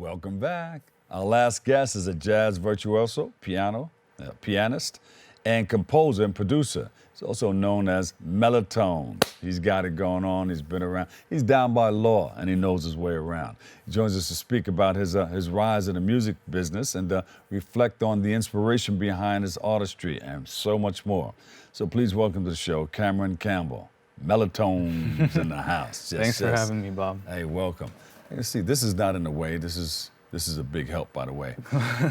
Welcome back. Our last guest is a jazz virtuoso, pianist, and composer and producer. He's also known as Mellotones. He's got it going on. He's been around. He's down by law, and he knows his way around. He joins us to speak about his rise in the music business and reflect on the inspiration behind his artistry and so much more. So please welcome to the show, Cameron Campbell. Mellotones in the house. Thanks for having me, Bob. Hey, welcome. You see, this is not in the way. This is a big help, by the way.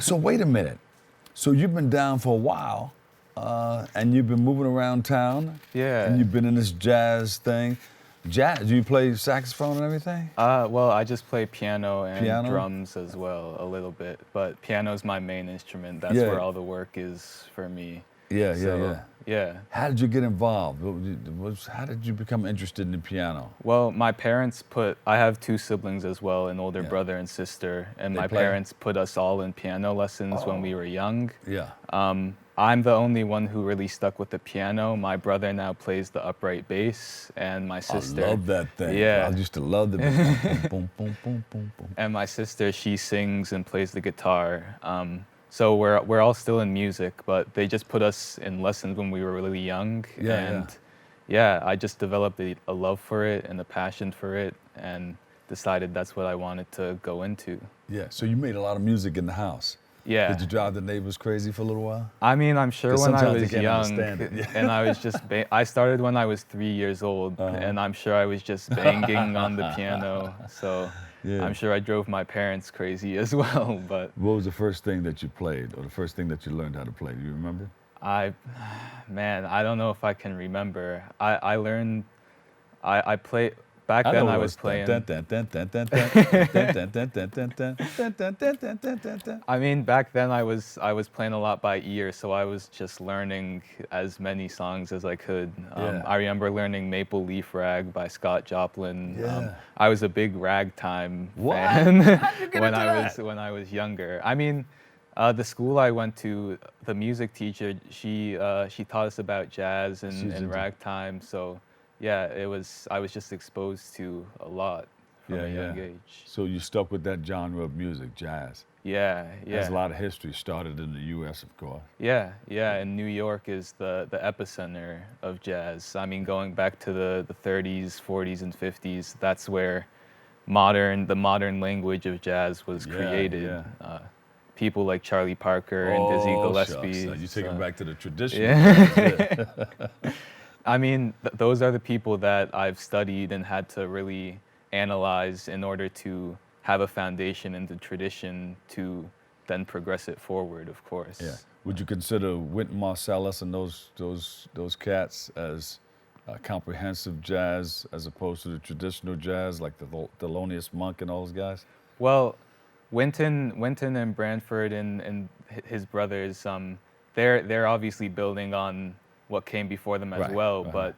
So wait a minute. So you've been down for a while, and you've been moving around town. Yeah. And you've been in this jazz thing. Jazz? Do you play saxophone and everything? Well, I just play piano and drums as well, a little bit. But piano's my main instrument. That's where all the work is for me. Yeah. How did you get involved? How did you become interested in the piano? Well, my parents I have two siblings as well, an older brother and sister, and my parents put us all in piano lessons when we were young. Yeah. I'm the only one who really stuck with the piano. My brother now plays the upright bass, and my sister... I love that thing. Yeah. I used to love the boom, boom, boom, boom, boom, boom. And my sister, she sings and plays the guitar. So we're all still in music, but they just put us in lessons when we were really young. I just developed a love for it and a passion for it, and decided that's what I wanted to go into. Yeah, so you made a lot of music in the house. Yeah. Did you drive the neighbors crazy for a little while? I mean, I'm sure when I was young, yeah. and I was just, I started when I was 3 years old, and I'm sure I was just banging on the piano, so I'm sure I drove my parents crazy as well, but. What was the first thing that you played, or the first thing that you learned how to play? Do you remember? Man, I don't know if I can remember. I played, back then I was playing. I mean, back then I was playing a lot by ear, so I was just learning as many songs as I could. I remember learning Maple Leaf Rag by Scott Joplin. I was a big ragtime fan when I was younger. I mean, the school I went to, the music teacher, she taught us about jazz and ragtime, so. Yeah, I was just exposed to a lot from a young age. So you stuck with that genre of music, jazz? Yeah. There's a lot of history started in the U.S., of course. Yeah, and New York is the epicenter of jazz. I mean, going back to the 30s, 40s, and 50s, that's where the modern language of jazz was created. People like Charlie Parker and Dizzy Gillespie. Shucks. You take them back to the tradition. Yeah. I mean, those are the people that I've studied and had to really analyze in order to have a foundation in the tradition to then progress it forward, of course. Yeah. Would you consider Wynton Marsalis and those cats as comprehensive jazz as opposed to the traditional jazz, like the Thelonious Monk and all those guys? Well, Wynton and Branford and his brothers, they're obviously building on what came before them as well, but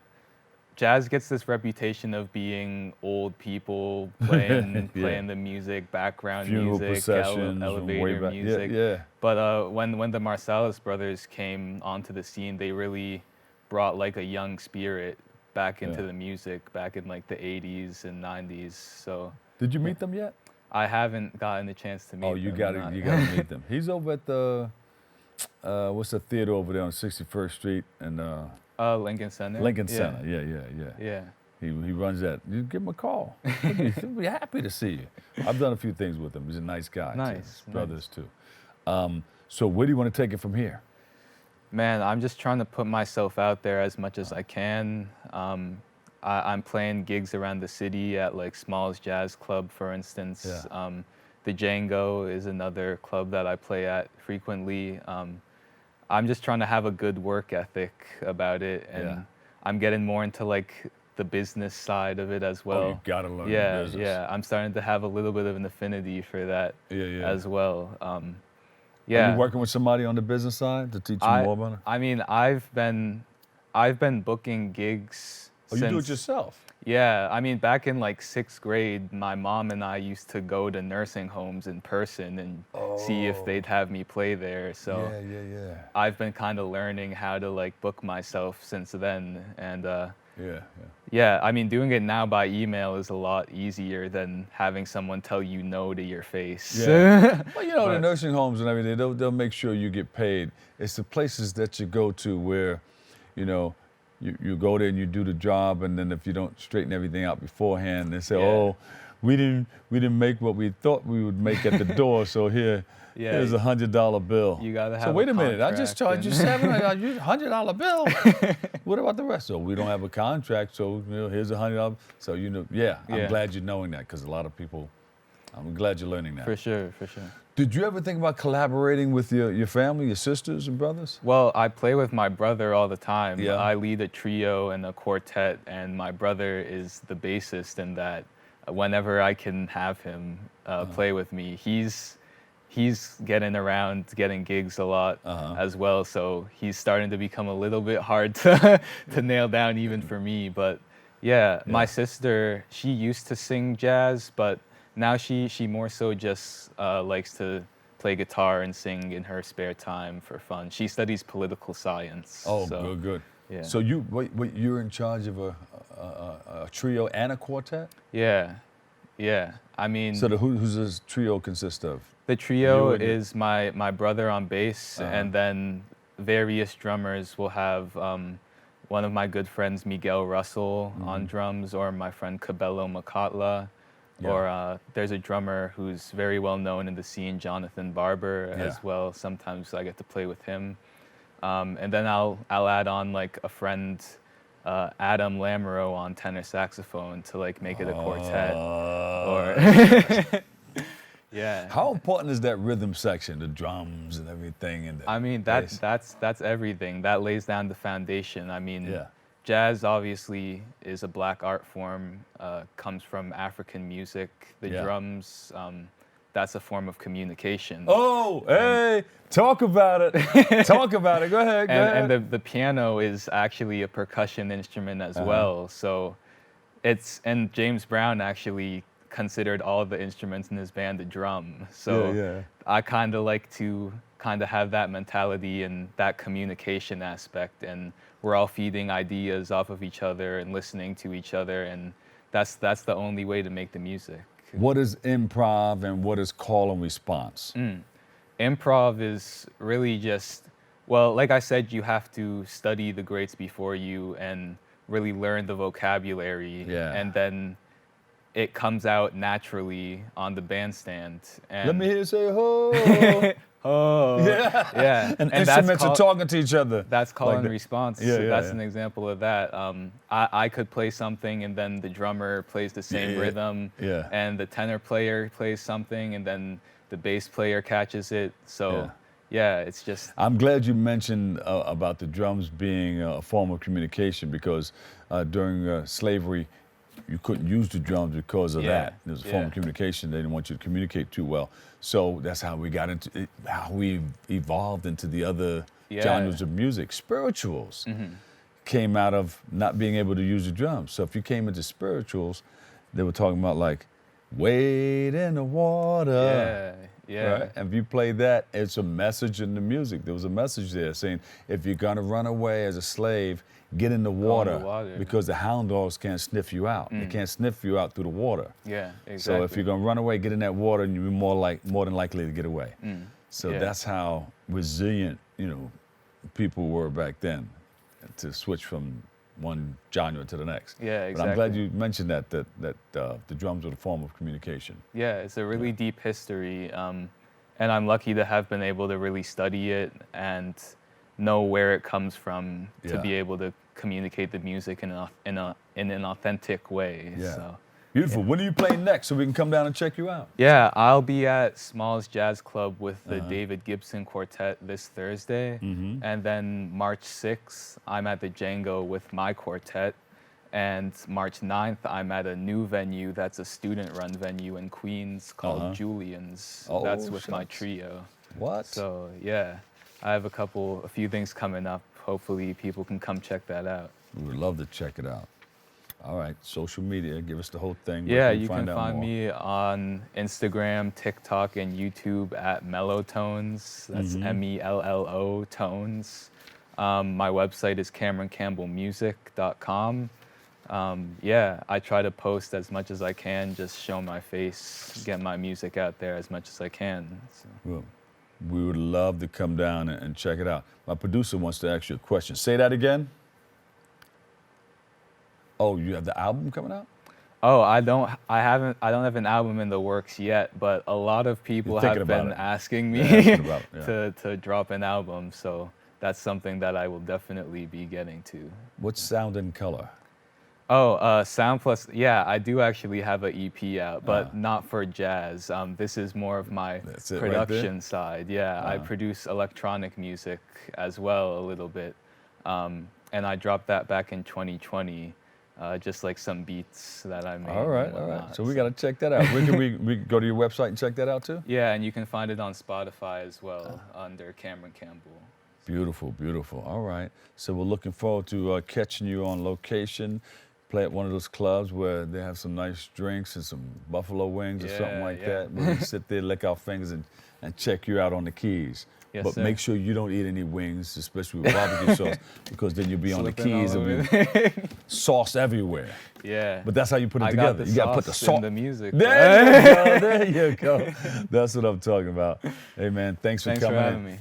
jazz gets this reputation of being old people playing the music, background music, elevator music. But when the Marsalis brothers came onto the scene, they really brought like a young spirit back into the music back in like the 80s and 90s. So did you meet them yet? I haven't gotten a chance to meet them. Oh, you gotta meet them. He's over at the what's the theater over there on 61st Street and Lincoln Center. Lincoln Center, yeah. He runs that. You give him a call. He'll be happy to see you. I've done a few things with him. He's a nice guy. Nice. His brothers too. So where do you want to take it from here? Man, I'm just trying to put myself out there as much as I can. I'm playing gigs around the city at like Smalls Jazz Club, for instance. The Django is another club that I play at frequently. I'm just trying to have a good work ethic about it, and I'm getting more into like the business side of it as well. Oh, you gotta learn the business. Yeah, I'm starting to have a little bit of an affinity for that as well. Are you working with somebody on the business side to teach you more about it? I mean, I've been booking gigs. Oh, you do it yourself? Yeah, I mean, back in like 6th grade, my mom and I used to go to nursing homes in person and see if they'd have me play there. So I've been kind of learning how to like book myself since then, and Yeah, I mean, doing it now by email is a lot easier than having someone tell you no to your face. Yeah. Well, you know, the But nursing homes and everything, they'll make sure you get paid. It's the places that you go to where, you know, you go there and you do the job, and then if you don't straighten everything out beforehand, they say, Yeah. oh, we didn't make what we thought we would make at the door, so Yeah, here's $100 bill. you gotta So have wait a a minute, I just contract charged you and- $100 bill. What about the rest? So we don't have a contract, so you know, here's $100. So you know, yeah, I'm Yeah. glad you're knowing that, because a lot of people, I'm glad you're learning that. For sure, for sure. Did you ever think about collaborating with your family, your sisters and brothers? Well, I play with my brother all the time. Yeah. I lead a trio and a quartet, and my brother is the bassist in that. Whenever I can have him play with me, he's getting around, getting gigs a lot as well. So he's starting to become a little bit hard to nail down even for me. But yeah, my sister, she used to sing jazz, but now she more so just likes to play guitar and sing in her spare time for fun. She studies political science. Oh, so, good. Yeah. So you're in charge of a trio and a quartet? Yeah. I mean, So who's this trio consist of? the trio you and your- is my brother on bass, and then various drummers will have one of my good friends, Miguel Russell, on drums, or my friend Cabello Makatla, or there's a drummer who's very well known in the scene, Jonathan Barber, as well. Sometimes I get to play with him. And then I'll add on like a friend, Adam Lamoureux, on tenor saxophone to like make it a quartet. Or yeah. How important is that rhythm section, the drums and everything? And I mean, bass? that's everything. That lays down the foundation. I mean, Yeah. jazz obviously is a black art form, comes from African music. The Yeah. drums, that's a form of communication. Oh, hey, talk about it. Talk about it. Go ahead. Go ahead. And the piano is actually a percussion instrument as well. So and James Brown actually considered all the instruments in his band a drum. So Yeah. I kind of like to have that mentality and that communication aspect, and we're all feeding ideas off of each other and listening to each other, and that's the only way to make the music. What is improv and what is call and response? Improv is really just, well, like I said, you have to study the greats before you and really learn the vocabulary. Yeah. And then it comes out naturally on the bandstand. And Let me hear you say, ho. oh, Yeah. yeah. And that's instruments are call- talking to each other. That's call Like and the- response. Yeah, So yeah, that's yeah. an example of that. I could play something, and then the drummer plays the same Yeah, rhythm, yeah. and the tenor player plays something, and then the bass player catches it. So yeah, it's just I'm glad you mentioned about the drums being a form of communication, because during slavery, you couldn't use the drums because of that. It was a form of communication. They didn't want you to communicate too well. So that's how we got into it, how we evolved into the other genres of music. Spirituals came out of not being able to use the drums. So if you came into spirituals, they were talking about like, wade in the water. yeah. Right? And if you play that, it's a message in the music. There was a message there saying, if you're gonna run away as a slave, get in the water, because the hound dogs can't sniff you out. They can't sniff you out through the water. Yeah, exactly. So if you're gonna run away, get in that water, and you're more than likely to get away. So that's how resilient, people were back then, to switch from one genre to the next. Yeah, But I'm glad exactly. you mentioned that the drums are a form of communication. Yeah, it's a really deep history, and I'm lucky to have been able to really study it and know where it comes from to be able to communicate the music in an authentic way. Yeah. So, Beautiful. When are you playing next, so we can come down and check you out? yeah, I'll be at Smalls Jazz Club with the David Gibson Quartet this Thursday, and then March 6th, I'm at the Django with my quartet, and March 9th, I'm at a new venue that's a student-run venue in Queens called Julian's. Oh, That's with my shucks. trio. What? So yeah, I have a few things coming up. Hopefully people can come check that out. We would love to check it out. All right, social media, give us the whole thing. Where Yeah, we you can out find more? me on Instagram, TikTok, and YouTube at Mellotones. That's Mello Tones. My website is CameronCampbellMusic.com. Yeah, I try to post as much as I can, just show my face, get my music out there as much as I can. So. Well, we would love to come down and check it out. My producer wants to ask you a question. Say that again. Oh, you have the album coming out? Oh, I don't have an album in the works yet, but a lot of people have been asking me to drop an album, so that's something that I will definitely be getting to. What's Sound and Color? Oh, Sound Plus, yeah, I do actually have an EP out, but not for jazz. This is more of my production side. Yeah, I produce electronic music as well a little bit, and I dropped that back in 2020. Just like some beats that I made. All right. So we got to check that out. Where can we go to your website and check that out too? Yeah, and you can find it on Spotify as well under Cameron Campbell. Beautiful, beautiful. All right. So we're looking forward to catching you on location. Play at one of those clubs where they have some nice drinks and some buffalo wings or something like that. Where we sit there, lick our fingers, and check you out on the keys. Yes, but sir. Make sure you don't eat any wings, especially with barbecue sauce, because then you'll be on the keys and be sauce everywhere. Yeah. But that's how you put it together. You got to put the sauce in the music. There you go. That's what I'm talking about. Hey man, thanks for coming for having me.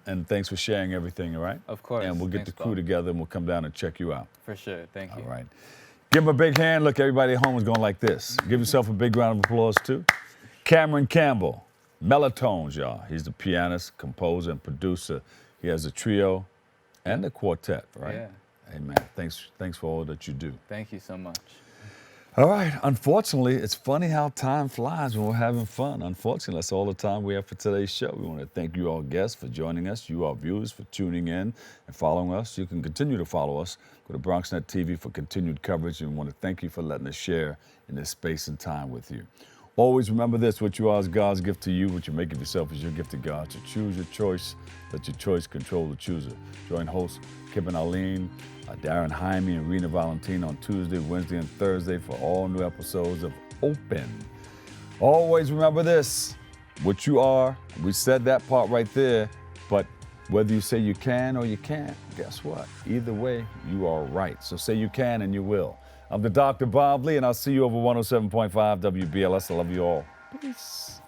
And thanks for sharing everything. All right. Of course. And we'll get the crew together and we'll come down and check you out. For sure. Thank you. All right. Give him a big hand. Look, everybody at home is going like this. Give yourself a big round of applause too. Cameron Campbell. Mellotones, y'all. He's the pianist, composer, and producer. He has a trio and a quartet, right? Yeah. Hey, man, thanks for all that you do. Thank you so much. All right. Unfortunately, it's funny how time flies when we're having fun. Unfortunately, that's all the time we have for today's show. We want to thank you all guests for joining us, you our viewers for tuning in and following us. You can continue to follow us. Go to BronxNet TV for continued coverage, and we want to thank you for letting us share in this space and time with you. Always remember this: what you are is God's gift to you. What you make of yourself is your gift to God. So choose your choice. Let your choice control the chooser. Join hosts Kip and Arlene, Darren Jaime, and Rena Valentine on Tuesday, Wednesday, and Thursday for all new episodes of Open. Always remember this: what you are. We said that part right there, but whether you say you can or you can't, guess what? Either way, you are right. So say you can and you will. I'm the Dr. Bob Lee, and I'll see you over 107.5 WBLS. I love you all. Peace.